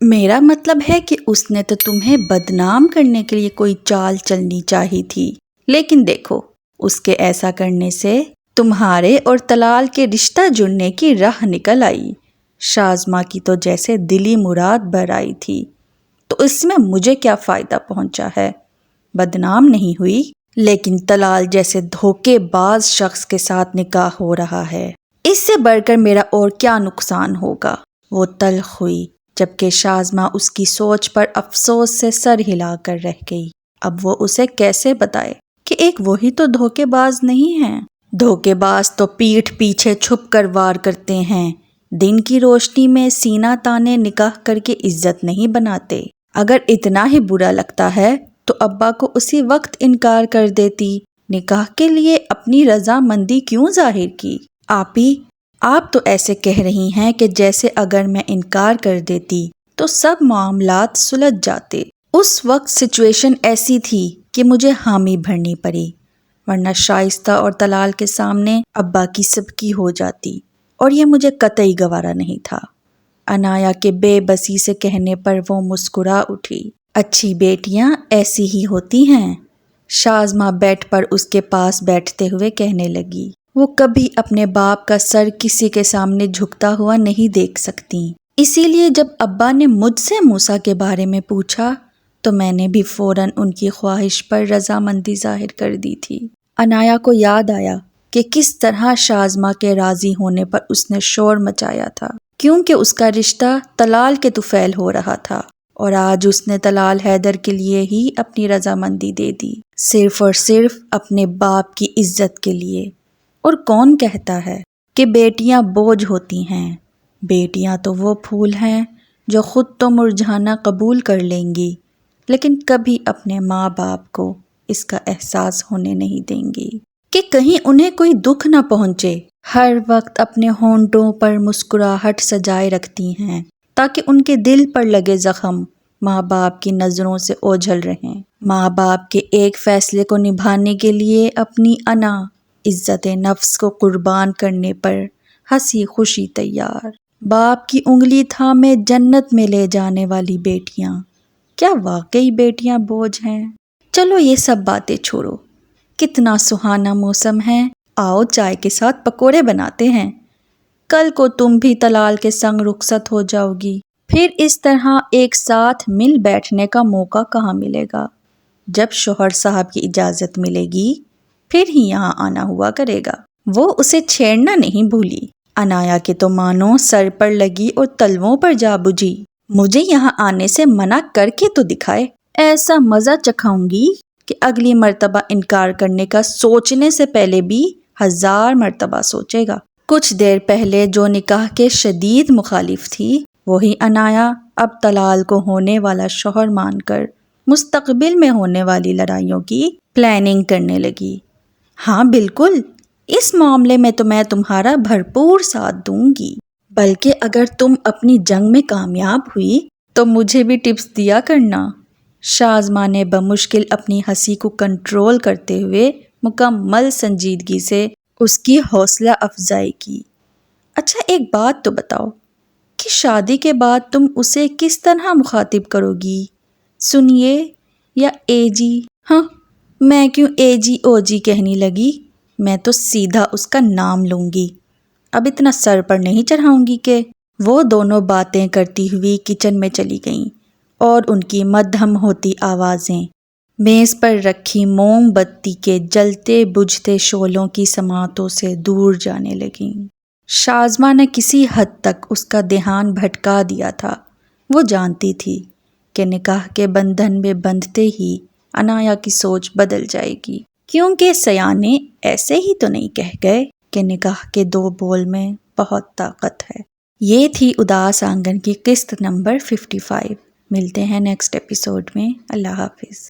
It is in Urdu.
میرا مطلب ہے کہ اس نے تو تمہیں بدنام کرنے کے لیے کوئی چال چلنی چاہی تھی، لیکن دیکھو اس کے ایسا کرنے سے تمہارے اور طلال کے رشتہ جڑنے کی راہ نکل آئی۔ شازمہ کی تو جیسے دلی مراد بھر آئی تھی، تو اس میں مجھے کیا فائدہ پہنچا ہے؟ بدنام نہیں ہوئی، لیکن طلال جیسے دھوکے باز شخص کے ساتھ نکاح ہو رہا ہے، اس سے بڑھ کر میرا اور کیا نقصان ہوگا؟ وہ تلخ ہوئی، جبکہ شازمہ اس کی سوچ پر افسوس سے سر ہلا کر رہ گئی۔ اب وہ اسے کیسے بتائے کہ ایک وہی تو دھوکے باز نہیں ہیں؟ دھوکے باز تو پیٹھ پیچھے چھپ کر وار کرتے ہیں، دن کی روشنی میں سینہ تانے نکاح کر کے عزت نہیں بناتے۔ اگر اتنا ہی برا لگتا ہے تو ابا کو اسی وقت انکار کر دیتی، نکاح کے لیے اپنی رضامندی کیوں ظاہر کی؟ آپی، آپ تو ایسے کہہ رہی ہیں کہ جیسے اگر میں انکار کر دیتی تو سب معاملات سلجھ جاتے۔ اس وقت سچویشن ایسی تھی کہ مجھے حامی بھرنی پڑی، ورنہ شائستہ اور طلال کے سامنے ابا کی سبکی ہو جاتی، اور یہ مجھے قطعی گوارا نہیں تھا۔ عنایا کے بے بسی سے کہنے پر وہ مسکرا اٹھی۔ اچھی بیٹیاں ایسی ہی ہوتی ہیں، شازمہ بیڈ پر اس کے پاس بیٹھتے ہوئے کہنے لگی۔ وہ کبھی اپنے باپ کا سر کسی کے سامنے جھکتا ہوا نہیں دیکھ سکتی، اسی لیے جب ابا نے مجھ سے موسیٰ کے بارے میں پوچھا تو میں نے بھی فوراً ان کی خواہش پر رضامندی ظاہر کر دی تھی۔ عنایا کو یاد آیا کہ کس طرح شازمہ کے راضی ہونے پر اس نے شور مچایا تھا، کیونکہ اس کا رشتہ طلال کے طفیل ہو رہا تھا، اور آج اس نے طلال حیدر کے لیے ہی اپنی رضامندی دے دی، صرف اور صرف اپنے باپ کی عزت کے لیے۔ اور کون کہتا ہے کہ بیٹیاں بوجھ ہوتی ہیں؟ بیٹیاں تو وہ پھول ہیں جو خود تو مرجھانا قبول کر لیں گی، لیکن کبھی اپنے ماں باپ کو اس کا احساس ہونے نہیں دیں گی کہ کہیں انہیں کوئی دکھ نہ پہنچے۔ ہر وقت اپنے ہونٹوں پر مسکراہٹ سجائے رکھتی ہیں تاکہ ان کے دل پر لگے زخم ماں باپ کی نظروں سے اوجھل رہیں۔ ماں باپ کے ایک فیصلے کو نبھانے کے لیے اپنی انا، عزت نفس کو قربان کرنے پر ہنسی خوشی تیار۔ باپ کی انگلی تھامے جنت میں لے جانے والی بیٹیاں، کیا واقعی بیٹیاں بوجھ ہیں؟ چلو یہ سب باتیں چھوڑو، کتنا سہانا موسم ہے، آؤ چائے کے ساتھ پکوڑے بناتے ہیں۔ کل کو تم بھی طلال کے سنگ رخصت ہو جاؤ گی، پھر اس طرح ایک ساتھ مل بیٹھنے کا موقع کہاں ملے گا؟ جب شوہر صاحب کی اجازت ملے گی پھر ہی یہاں آنا ہوا کرے گا۔ وہ اسے چھیڑنا نہیں بھولی۔ عنایا کے تو مانو سر پر لگی اور تلووں پر جا بجھی۔ مجھے یہاں آنے سے منع کر کے تو دکھائے، ایسا مزہ چکھاؤں گی کہ اگلی مرتبہ انکار کرنے کا سوچنے سے پہلے بھی 1000 مرتبہ سوچے گا۔ کچھ دیر پہلے جو نکاح کے شدید مخالف تھی، وہی عنایا اب طلال کو ہونے والا شوہر مان کر مستقبل میں ہونے والی لڑائیوں کی پلاننگ کرنے لگی۔ ہاں بالکل، اس معاملے میں تو میں تمہارا بھرپور ساتھ دوں گی، بلکہ اگر تم اپنی جنگ میں کامیاب ہوئی تو مجھے بھی ٹپس دیا کرنا۔ شازمہ نے بمشکل اپنی ہنسی کو کنٹرول کرتے ہوئے مکمل سنجیدگی سے اس کی حوصلہ افزائی کی۔ اچھا ایک بات تو بتاؤ کہ شادی کے بعد تم اسے کس طرح مخاطب کرو گی؟ سنیے یا اے جی؟ ہاں، میں کیوں اے جی او جی کہنے لگی، میں تو سیدھا اس کا نام لوں گی۔ اب اتنا سر پر نہیں چڑھاؤں گی کہ… وہ دونوں باتیں کرتی ہوئی کچن میں چلی گئیں، اور ان کی مدھم ہوتی آوازیں میز پر رکھی موم بتی کے جلتے بجھتے شعلوں کی سماعتوں سے دور جانے لگیں۔ شازمہ نے کسی حد تک اس کا دھیان بھٹکا دیا تھا۔ وہ جانتی تھی کہ نکاح کے بندھن میں بندھتے ہی عنایا کی سوچ بدل جائے گی، کیونکہ سیانے ایسے ہی تو نہیں کہہ گئے کہ نکاح کے 2 بول میں بہت طاقت ہے۔ یہ تھی اداس آنگن کی قسط نمبر 55۔ ملتے ہیں نیکسٹ ایپیسوڈ میں۔ اللہ حافظ۔